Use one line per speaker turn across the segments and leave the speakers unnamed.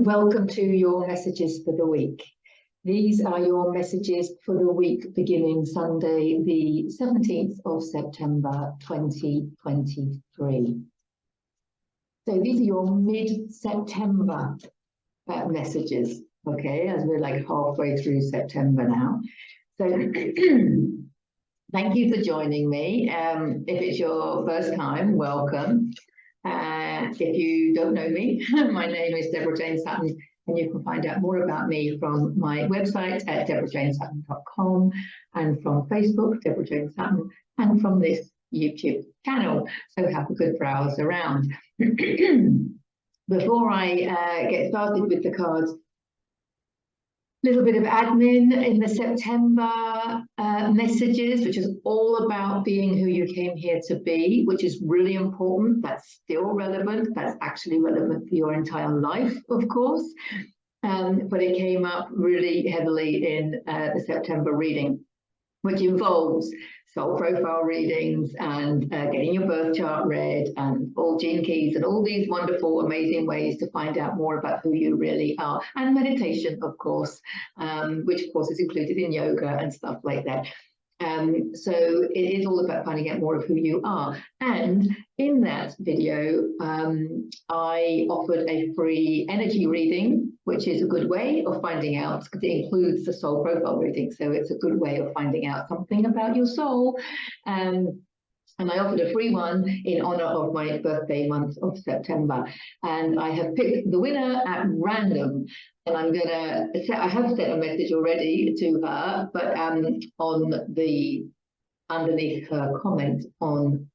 welcome to your messages for the week. These are your messages for the week beginning Sunday, the 17th of September 2023. So these are your mid-September messages, okay, as we're like halfway through September now. So thank you for joining me. If it's your first time, welcome. If you don't know me, my name is Deborah Jane Sutton, and you can find out more about me from my website at deborahjanesutton.com and from Facebook, Deborah Jane Sutton, and from this YouTube channel. So have a good browse around. Before I get started with the cards, little bit of admin in the September messages, which is all about being who you came here to be, which is really important. That's still relevant. That's actually relevant for your entire life, of course. But it came up really heavily in the September reading, which involves soul profile readings and getting your birth chart read and all gene keys and all these wonderful, amazing ways to find out more about who you really are. And meditation, of course, which of course is included in yoga and stuff like that. So it is all about finding out more of who you are. And in that video, I offered a free energy reading, which is a good way of finding out, because it includes the soul profile reading. So it's a good way of finding out something about your soul. And I offered a free one in honor of my birthday month of September. And I have picked the winner at random. And I'm going to, I have sent a message already to her, but on the, underneath her comment on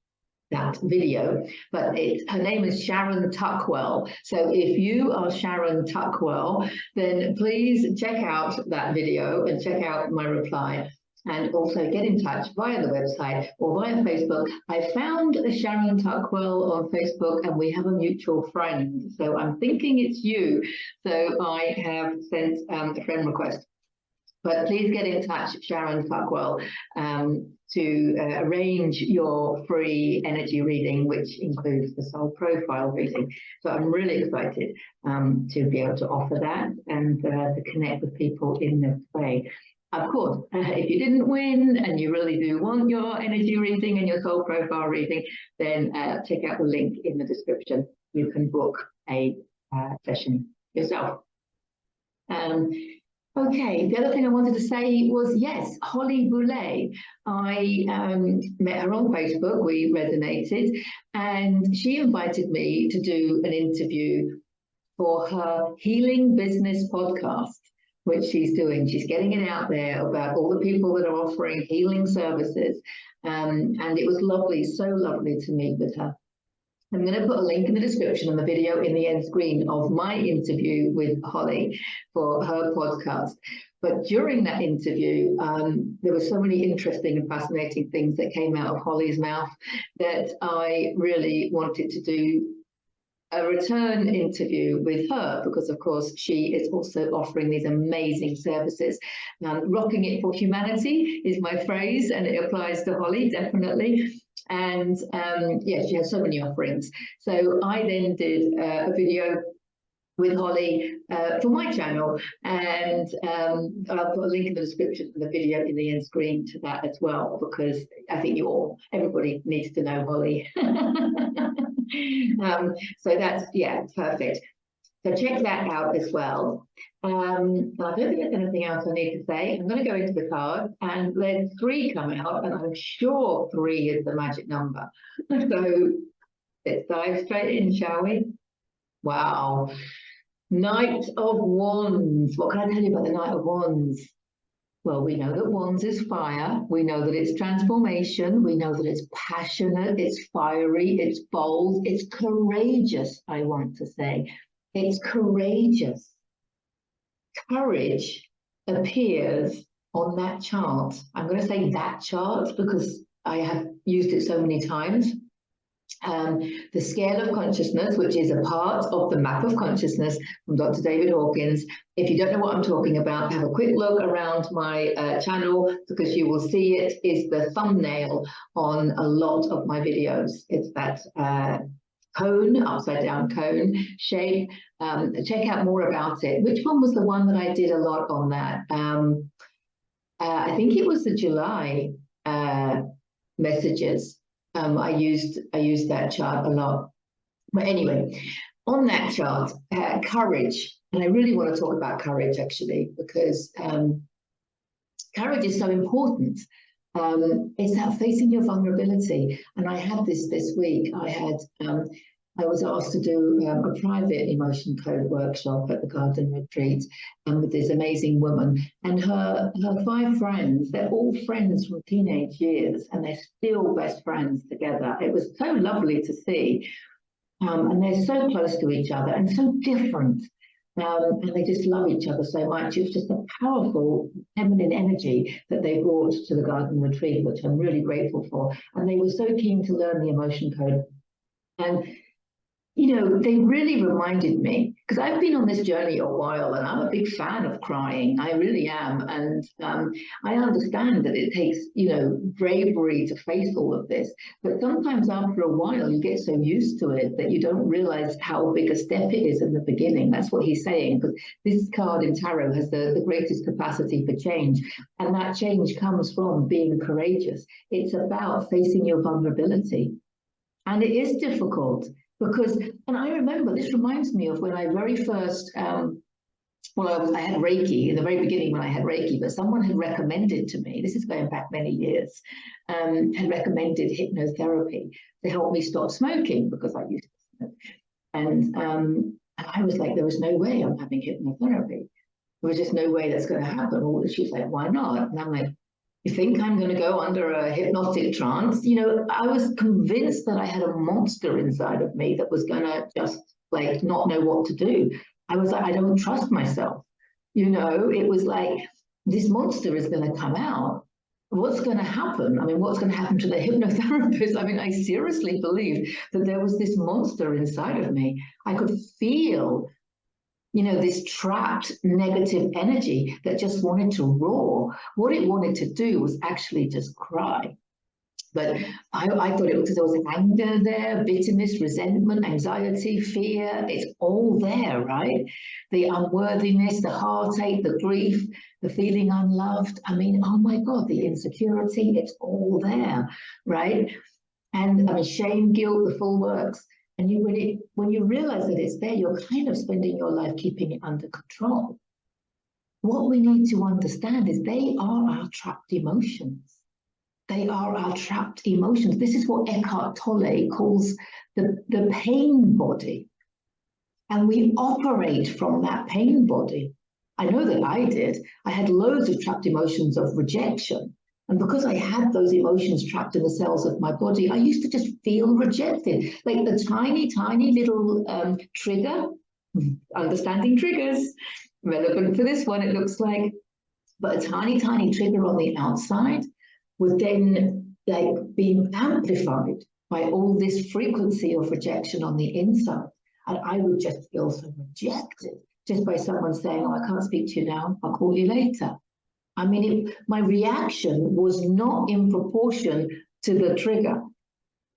that video, but her name is Sharon Tuckwell. So if you are Sharon Tuckwell, then please check out that video and check out my reply. And also get in touch via the website or via Facebook. I found Sharon Tuckwell on Facebook and we have a mutual friend. So I'm thinking it's you. So I have sent a friend request. But please get in touch, Sharon Tuckwell, to arrange your free energy reading, which includes the soul profile reading. So I'm really excited to be able to offer that and to connect with people in this way. Of course, if you didn't win and you really do want your energy reading and your soul profile reading, then check out the link in the description. You can book a session yourself. Okay, the other thing I wanted to say was, yes, Holly Boullé. I met her on Facebook, we resonated, and she invited me to do an interview for her Healing Business podcast, which she's doing. She's getting it out there about all the people that are offering healing services. And it was lovely, so lovely to meet with her. I'm going to put a link in the description and the video in the end screen of my interview with Holly for her podcast. But during that interview, there were so many interesting and fascinating things that came out of Holly's mouth that I really wanted to do a return interview with her, because of course she is also offering these amazing services. Rocking it for humanity is my phrase, and it applies to Holly definitely. And yeah, she has so many offerings. So I then did a video with Holly for my channel, and I'll put a link in the description for the video in the end screen to that as well, because I think everybody needs to know Holly. So that's, yeah, perfect. So check that out as well. I don't think there's anything else I need to say. I'm going to go into the cards and let 3 come out, and I'm sure 3 is the magic number. So let's dive straight in, shall we? Wow. Knight of Wands. What can I tell you about the Knight of Wands? Well, we know that Wands is fire. We know that it's transformation. We know that it's passionate, it's fiery, it's bold, it's courageous, I want to say. It's courageous. Courage appears on that chart. I'm going to say that chart because I have used it so many times. The scale of consciousness, which is a part of the map of consciousness from Dr. David Hawkins. If you don't know what I'm talking about, have a quick look around my channel, because you will see it is the thumbnail on a lot of my videos. It's that cone, upside down cone shape. Check out more about it. Which one was the one that I did a lot on that? I think it was the July messages. I used that chart a lot. But anyway, on that chart, courage, and I really want to talk about courage actually, because courage is so important. It's that facing your vulnerability. And I had this week. I was asked to do a private emotion code workshop at the garden retreat with this amazing woman and her 5 friends. They're all friends from teenage years, and they're still best friends together. It was so lovely to see. And they're so close to each other and so different. And they just love each other so much. It was just a powerful feminine energy that they brought to the garden retreat, which I'm really grateful for. And they were so keen to learn the emotion code. And you know, they really reminded me, because I've been on this journey a while and I'm a big fan of crying. I really am. And I understand that it takes, you know, bravery to face all of this. But sometimes after a while, you get so used to it that you don't realize how big a step it is in the beginning. That's what he's saying, because this card in tarot has the greatest capacity for change. And that change comes from being courageous. It's about facing your vulnerability. And it is difficult. Because, and I remember, this reminds me of when I very first, I had Reiki in the very beginning when I had Reiki, but someone had recommended to me, this is going back many years, had recommended hypnotherapy to help me stop smoking because I used to smoke. And I was like, there was no way I'm having hypnotherapy. There was just no way that's going to happen. Or she's like, why not? And I'm like, you think I'm going to go under a hypnotic trance? You know, I was convinced that I had a monster inside of me that was going to just like not know what to do. I was like, I don't trust myself. You know, it was like, this monster is going to come out. What's going to happen? I mean, what's going to happen to the hypnotherapist? I mean, I seriously believed that there was this monster inside of me. I could feel, you know, this trapped negative energy that just wanted to roar. What it wanted to do was actually just cry. But I thought it was because there was anger there, bitterness, resentment, anxiety, fear. It's all there, right? The unworthiness, the heartache, the grief, the feeling unloved. I mean, oh my God, the insecurity, it's all there, right? And I mean, shame, guilt, the full works. And when you realize that it's there, you're kind of spending your life keeping it under control. What we need to understand is they are our trapped emotions. They are our trapped emotions. This is what Eckhart Tolle calls the pain body. And we operate from that pain body. I know that I did. I had loads of trapped emotions of rejection. And because I had those emotions trapped in the cells of my body, I used to just feel rejected. Like the tiny, tiny little trigger, understanding triggers, relevant for this one, it looks like, but a tiny, tiny trigger on the outside was then like being amplified by all this frequency of rejection on the inside. And I would just feel so rejected just by someone saying, oh, I can't speak to you now, I'll call you later. I mean, my reaction was not in proportion to the trigger.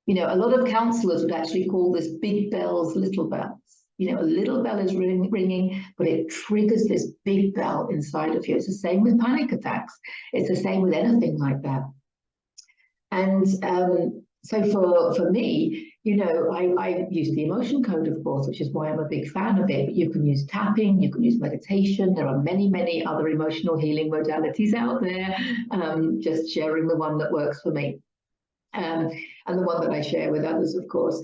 You know, a lot of counselors would actually call this big bells, little bells. You know, a little bell is ringing, but it triggers this big bell inside of you. It's the same with panic attacks. It's the same with anything like that. And so for me, you know, I use the emotion code, of course, which is why I'm a big fan of it. But you can use tapping, you can use meditation. There are many, many other emotional healing modalities out there. Just sharing the one that works for me. And the one that I share with others, of course.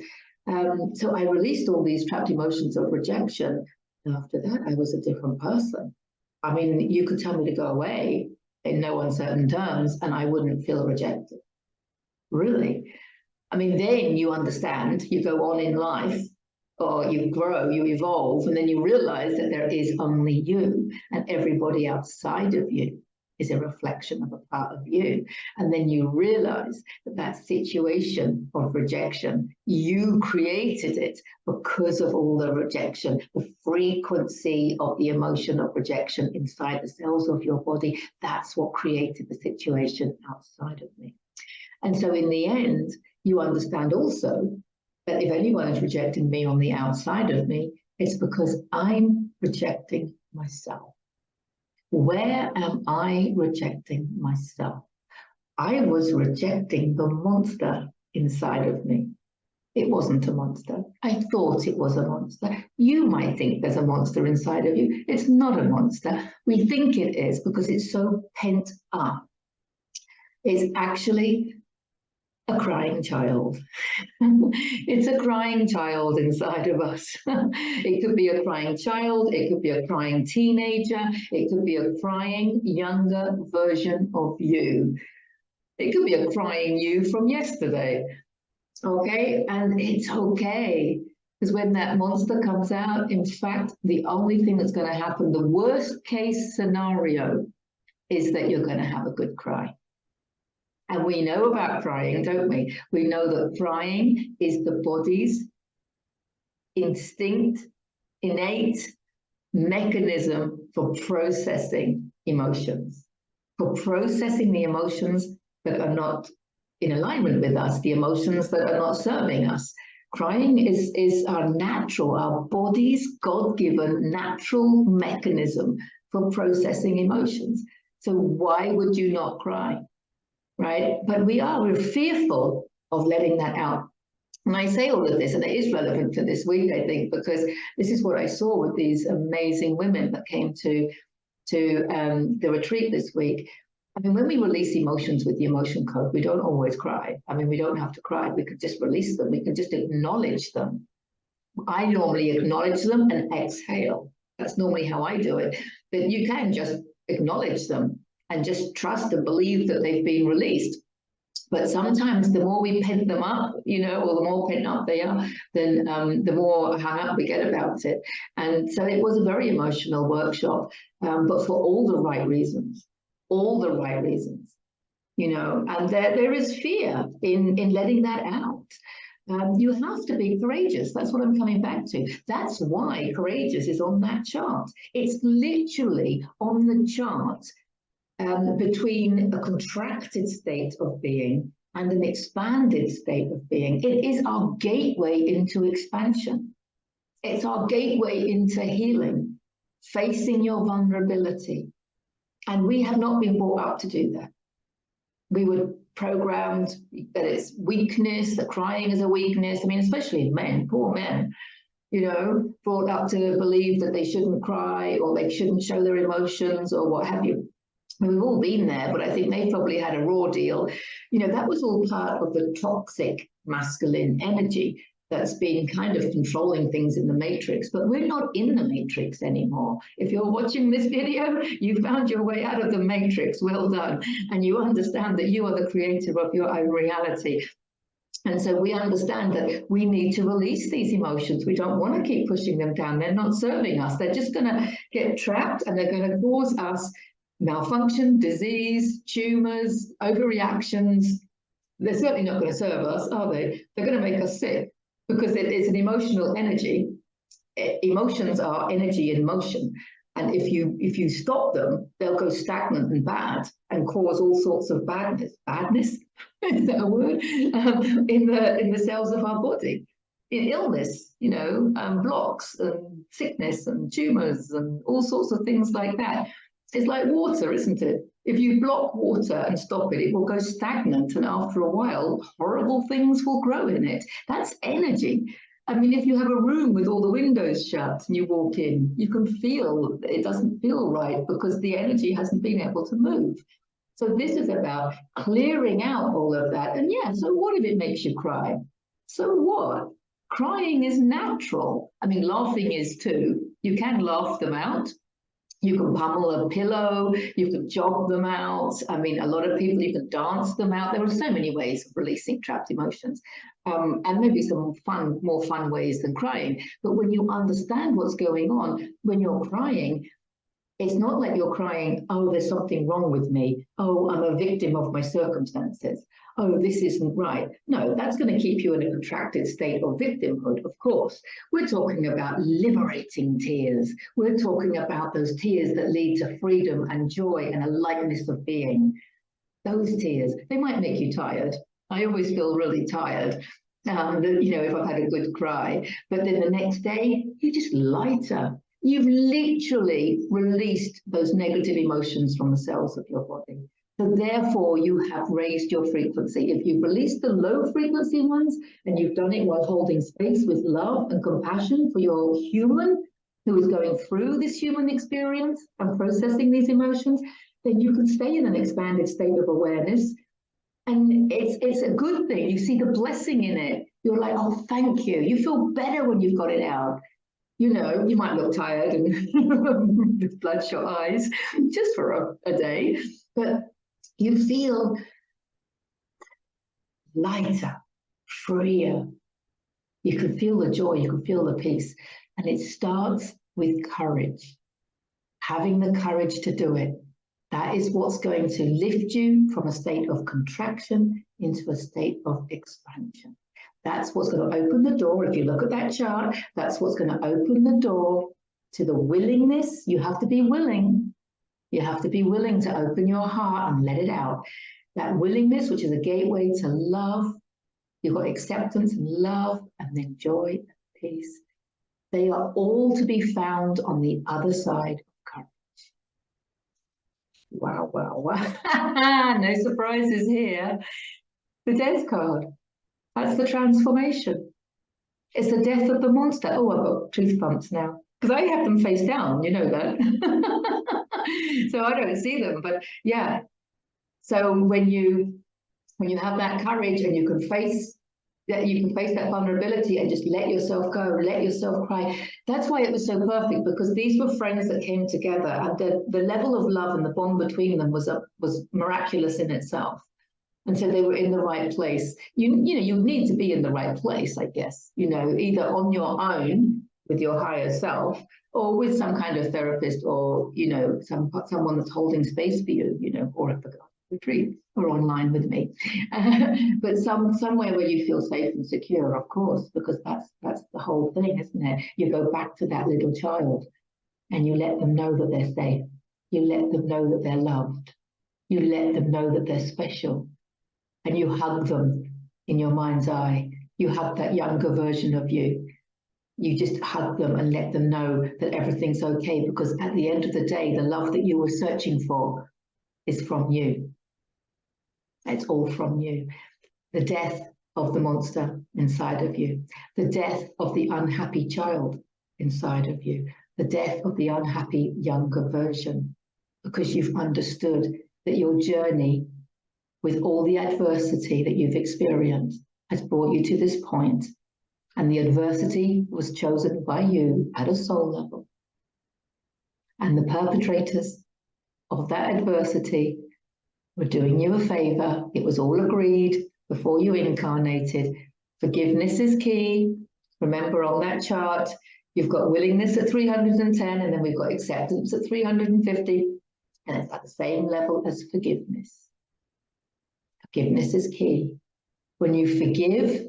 So I released all these trapped emotions of rejection. And after that, I was a different person. I mean, you could tell me to go away in no uncertain terms, and I wouldn't feel rejected. Really. I mean, then you understand, you go on in life, or you grow, you evolve, and then you realize that there is only you, and everybody outside of you is a reflection of a part of you. And then you realize that that situation of rejection, you created it because of all the rejection, the frequency of the emotion of rejection inside the cells of your body. That's what created the situation outside of me. And so in the end, you understand also But if anyone is rejecting me on the outside of me, it's because I'm rejecting myself. Where am I rejecting myself? I was rejecting the monster inside of me. It wasn't a monster. I thought it was a monster. You might think there's a monster inside of you. It's not a monster. We think it is because it's so pent up. It's actually a crying child. It's a crying child inside of us. It could be a crying child, it could be a crying teenager, it could be a crying younger version of you. It could be a crying you from yesterday. Okay, and it's okay, because when that monster comes out, in fact, the only thing that's going to happen, the worst case scenario, is that you're going to have a good cry. And we know about crying, don't we? We know that crying is the body's instinct, innate mechanism for processing emotions, for processing the emotions that are not in alignment with us, the emotions that are not serving us. Crying is our natural, our body's God-given natural mechanism for processing emotions. So why would you not cry? Right? But we're fearful of letting that out. And I say all of this, and it is relevant for this week, I think, because this is what I saw with these amazing women that came to the retreat this week. I mean, when we release emotions with the emotion code, we don't always cry. I mean, we don't have to cry. We could just release them. We can just acknowledge them. I normally acknowledge them and exhale. That's normally how I do it. But you can just acknowledge them and just trust and believe that they've been released. But sometimes the more we pent them up, you know, or the more pent up they are, then the more hung up we get about it. And so it was a very emotional workshop, but for all the right reasons, you know, and there is fear in letting that out. You have to be courageous. That's what I'm coming back to. That's why courageous is on that chart. It's literally on the chart between a contracted state of being and an expanded state of being. It is our gateway into expansion. It's our gateway into healing, facing your vulnerability. And we have not been brought up to do that. We were programmed that it's weakness, that crying is a weakness. I mean, especially men, poor men, you know, brought up to believe that they shouldn't cry or they shouldn't show their emotions or what have you. We've all been there, but I think they probably had a raw deal. You know, that was all part of the toxic masculine energy that's been kind of controlling things in the matrix, but we're not in the matrix anymore. If you're watching this video, you found your way out of the matrix, well done. And you understand that you are the creator of your own reality. And so we understand that we need to release these emotions. We don't want to keep pushing them down. They're not serving us. They're just going to get trapped and they're going to cause us malfunction, disease, tumors, overreactions. They're certainly not going to serve us, are they? They're going to make us sick because it's an emotional energy. Emotions are energy in motion. And if you stop them, they'll go stagnant and bad and cause all sorts of badness. Badness? Is that a word? In the cells of our body. In illness, you know, blocks and sickness and tumors and all sorts of things like that. It's like water, isn't it? If you block water and stop it, it will go stagnant. And after a while, horrible things will grow in it. That's energy. I mean, if you have a room with all the windows shut and you walk in, you can feel it doesn't feel right because the energy hasn't been able to move. So this is about clearing out all of that. And yeah, so what if it makes you cry? So what? Crying is natural. I mean, laughing is too. You can laugh them out. You can pummel a pillow, you can jog them out. I mean, a lot of people, you can dance them out. There are so many ways of releasing trapped emotions, and maybe some more fun ways than crying. But when you understand what's going on, when you're crying, it's not like you're crying, oh, there's something wrong with me. Oh, I'm a victim of my circumstances. Oh, this isn't right. No, that's going to keep you in a contracted state of victimhood, of course. We're talking about liberating tears. We're talking about those tears that lead to freedom and joy and a lightness of being. Those tears, they might make you tired. I always feel really tired. You know, if I've had a good cry. But then the next day, you're just lighter. You've literally released those negative emotions from the cells of your body. So therefore, you have raised your frequency. If you've released the low frequency ones and you've done it while holding space with love and compassion for your human who is going through this human experience and processing these emotions, then you can stay in an expanded state of awareness. And it's a good thing. You see the blessing in it. You're like, oh, thank you. You feel better when you've got it out. You know, you might look tired and with bloodshot eyes just for a day, but you feel lighter, freer. You can feel the joy, you can feel the peace. And it starts with courage, having the courage to do it. That is what's going to lift you from a state of contraction into a state of expansion. That's what's going to open the door. If you look at that chart, that's what's going to open the door to the willingness. You have to be willing. You have to be willing to open your heart and let it out. That willingness, which is a gateway to love. You've got acceptance and love, and then joy and peace. They are all to be found on the other side of courage. Wow, wow, wow. No surprises here. The Death card. That's the transformation. It's the death of the monster. Oh, I've got truth bumps now. Because I have them face down, you know that. So I don't see them, but yeah. So when you have that courage and you can face that vulnerability and just let yourself go, let yourself cry. That's why it was so perfect, because these were friends that came together, and the level of love and the bond between them was miraculous in itself. And so they were in the right place. You know, you need to be in the right place, I guess, you know, either on your own with your higher self or with some kind of therapist, or, you know, someone that's holding space for you, you know, or at the retreat or online with me. But somewhere where you feel safe and secure, of course, because that's the whole thing, isn't it? You go back to that little child and you let them know that they're safe. You let them know that they're loved. You let them know that they're special. And you hug them in your mind's eye. You hug that younger version of you. You just hug them and let them know that everything's okay, because at the end of the day, the love that you were searching for is from you. It's all from you. The death of the monster inside of you. The death of the unhappy child inside of you. The death of the unhappy younger version, because you've understood that your journey with all the adversity that you've experienced has brought you to this point, and the adversity was chosen by you at a soul level. And the perpetrators of that adversity were doing you a favor. It was all agreed before you incarnated. Forgiveness is key. Remember, on that chart, you've got willingness at 310, and then we've got acceptance at 350, and it's at the same level as forgiveness. Forgiveness is key. When you forgive,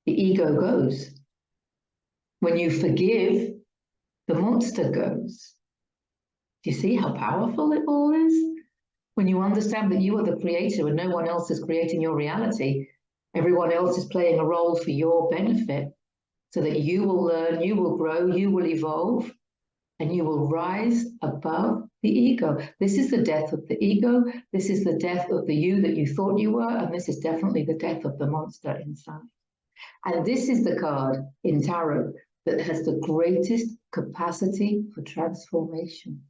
the ego goes. When you forgive, the monster goes. Do you see how powerful it all is? When you understand that you are the creator and no one else is creating your reality, everyone else is playing a role for your benefit, so that you will learn, you will grow, you will evolve, and you will rise above the ego. This is the death of the ego. This is the death of the you that you thought you were. And this is definitely the death of the monster inside. And this is the card in tarot that has the greatest capacity for transformation.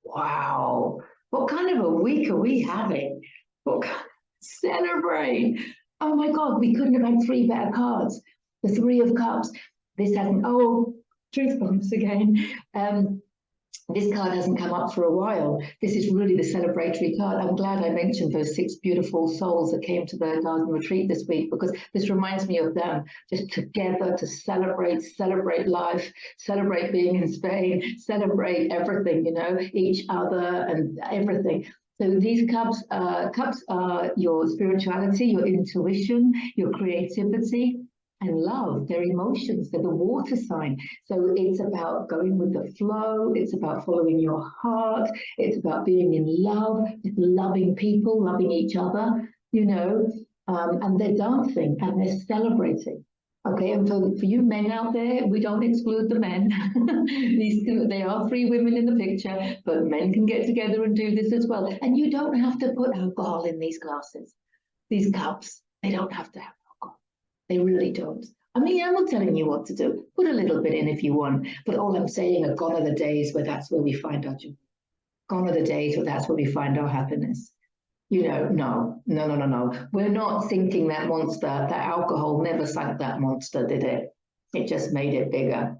Wow. What kind of a week are we having? Celebrate. Oh my God, we couldn't have had three better cards. The Three of Cups. This hasn't, oh, truth bumps again. This card hasn't come up for a while. This is really the celebratory card. I'm glad I mentioned those 6 beautiful souls that came to the garden retreat this week, because this reminds me of them, just together to celebrate life, celebrate being in Spain, celebrate everything, you know, each other and everything. So these cups are your spirituality, your intuition, your creativity, and love. They're emotions. They're the water sign. So it's about going with the flow. It's about following your heart. It's about being in love, loving people, loving each other, you know. and they're dancing and they're celebrating. Okay, and for you men out there, we don't exclude the men. They are three women in the picture, but men can get together and do this as well. And you don't have to put alcohol in these glasses, these cups. They don't have to have alcohol. They really don't. I mean, I'm not telling you what to do. Put a little bit in if you want, but all I'm saying are gone are the days where that's where we find our joy. Gone are the days where that's where we find our happiness. You know, no. We're not sinking that monster. That alcohol never sank that monster, did it? It just made it bigger.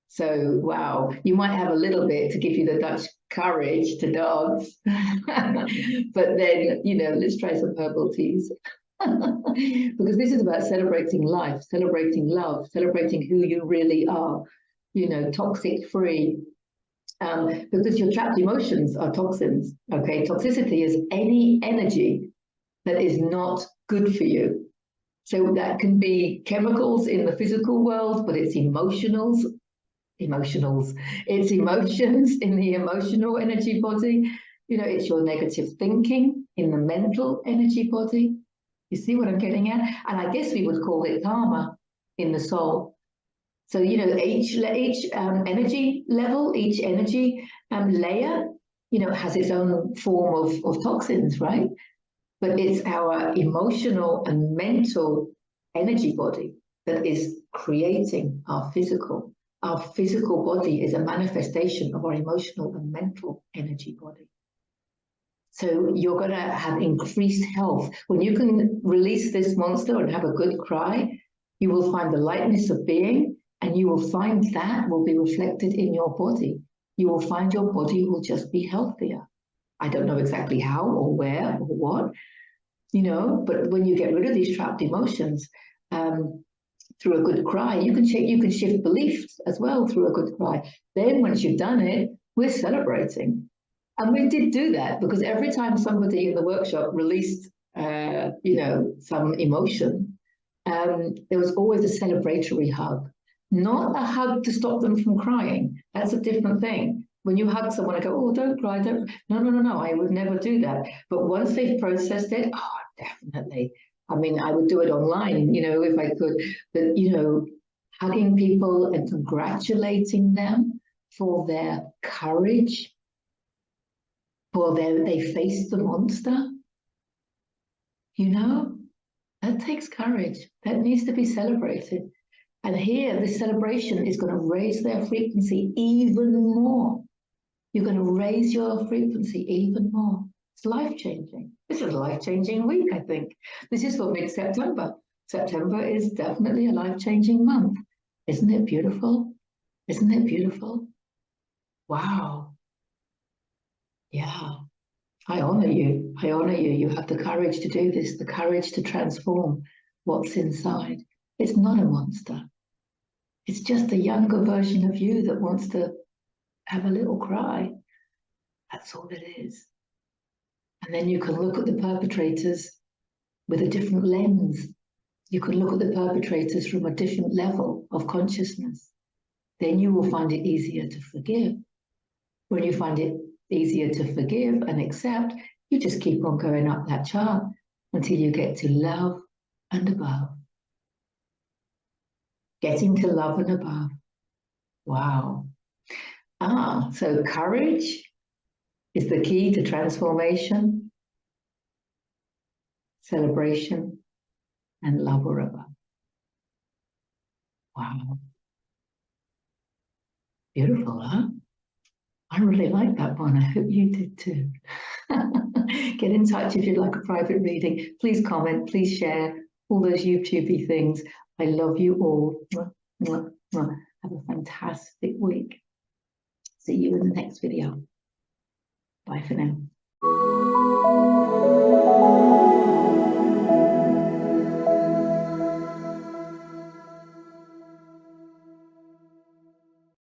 So, wow, you might have a little bit to give you the Dutch courage to dance. But then, you know, let's try some herbal teas. Because this is about celebrating life, celebrating love, celebrating who you really are, you know, toxic free. Because your trapped emotions are toxins, okay? Toxicity is any energy that is not good for you. So that can be chemicals in the physical world, but it's emotions in the emotional energy body. You know, it's your negative thinking in the mental energy body. You see what I'm getting at? And I guess we would call it karma in the soul. So, you know, each energy level, each energy layer, you know, has its own form of toxins, right? But it's our emotional and mental energy body that is creating our physical. Our physical body is a manifestation of our emotional and mental energy body. So you're going to have increased health. When you can release this monster and have a good cry, you will find the lightness of being. And you will find that will be reflected in your body. You will find your body will just be healthier. I don't know exactly how or where or what, you know, but when you get rid of these trapped emotions through a good cry, you can shift beliefs as well through a good cry. Then once you've done it, we're celebrating. And we did do that because every time somebody in the workshop released, you know, some emotion, there was always a celebratory hug. Not a hug to stop them from crying. That's a different thing. When you hug someone, I go, oh, don't cry, don't. No, I would never do that. But once they've processed it, oh, definitely. I mean, I would do it online, you know, if I could. But, you know, hugging people and congratulating them for their courage, they faced the monster, you know, that takes courage. That needs to be celebrated. And here, this celebration is going to raise their frequency even more. You're going to raise your frequency even more. It's life-changing. This is a life-changing week, I think. This is for mid-September. September is definitely a life-changing month. Isn't it beautiful? Isn't it beautiful? Wow. Yeah. I honor you. I honor you. You have the courage to do this, the courage to transform what's inside. It's not a monster. It's just a younger version of you that wants to have a little cry. That's all it is. And then you can look at the perpetrators with a different lens. You can look at the perpetrators from a different level of consciousness. Then you will find it easier to forgive. When you find it easier to forgive and accept, you just keep on going up that chart until you get to love and above. Getting to love and above. Wow. So courage is the key to transformation, celebration, and love or above. Wow. Beautiful, huh? I really like that one. I hope you did too. Get in touch if you'd like a private reading. Please comment, please share all those YouTubey things. I love you all. Mwah, mwah, mwah. Have a fantastic week. See you in the next video. Bye for now.